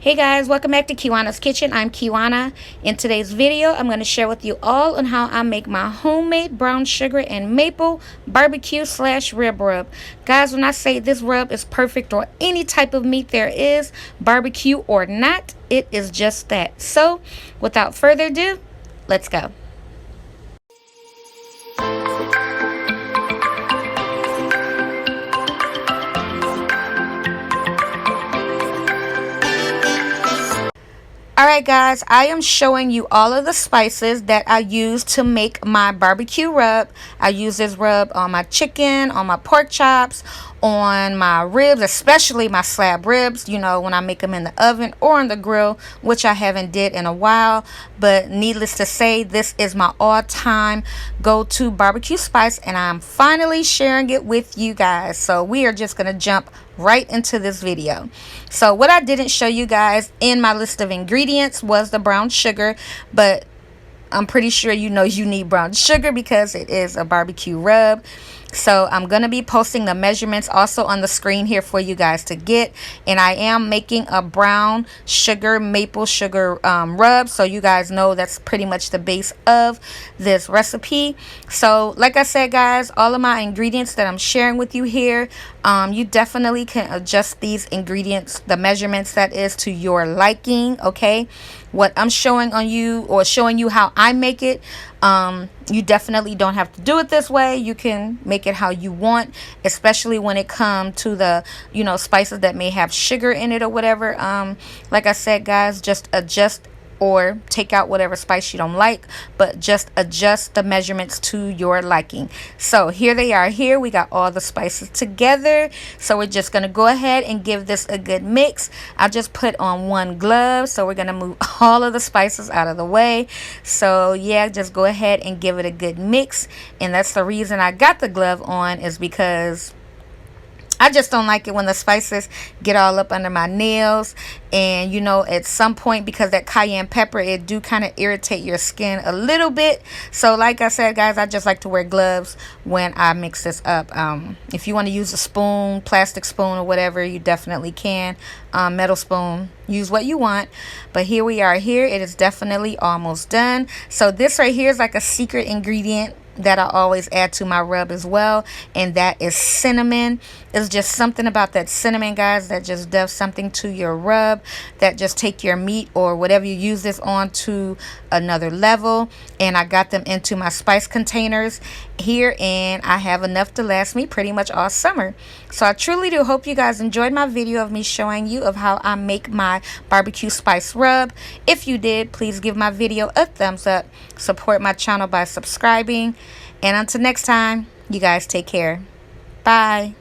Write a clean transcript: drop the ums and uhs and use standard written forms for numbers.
Hey guys, welcome back to Kiwanna's Kitchen. I'm Kiwanna. In today's video, I'm going to share with you all on how I make my homemade brown sugar and maple barbecue / rib rub. Guys, when I say this rub is perfect on any type of meat there is, barbecue or not, it is just that. So, without further ado, let's go. Alright guys, I am showing you all of the spices that I use to make my barbecue rub. I use this rub on my chicken, on my pork chops, on my ribs, especially my slab ribs, you know, when I make them in the oven or on the grill, which I haven't did in a while. But needless to say, this is my all-time go-to barbecue spice, and I'm finally sharing it with you guys. So we are just going to jump right into this video. So what I didn't show you guys in my list of ingredients was the brown sugar, but I'm pretty sure you know you need brown sugar because it is a barbecue rub. So I'm going to be posting the measurements also on the screen here for you guys to get. And I am making a brown sugar, maple sugar rub. So you guys know that's pretty much the base of this recipe. So like I said, guys, all of my ingredients that I'm sharing with you here, you definitely can adjust these ingredients, the measurements that is, to your liking, okay? What I'm showing on you, or showing you how I make it, you definitely don't have to do it this way. You can make it how you want, especially when it comes to the, you know, spices that may have sugar in it or whatever. Like I said, guys, just adjust or take out whatever spice you don't like, but just adjust the measurements to your liking. So here they are. Here we got all the spices together. So we're just going to go ahead and give this a good mix. I just put on one glove, so we're going to move all of the spices out of the way. So yeah, just go ahead and give it a good mix. And that's the reason I got the glove on, is because I just don't like it when the spices get all up under my nails. And you know, at some point, because that cayenne pepper, it do kind of irritate your skin a little bit. So like I said, guys, I just like to wear gloves when I mix this up. If you want to use a spoon, plastic spoon or whatever, you definitely can. Metal spoon, use what you want. But here we are. Here it is definitely almost done. So this right here is like a secret ingredient that I always add to my rub as well, and that is cinnamon. It's just something about that cinnamon, guys, that just does something to your rub, that just take your meat or whatever you use this on to another level. And I got them into my spice containers here, and I have enough to last me pretty much all summer. So I truly do hope you guys enjoyed my video of me showing you of how I make my barbecue spice rub. If you did, please give my video a thumbs up, support my channel by subscribing, and until next time, you guys take care. Bye.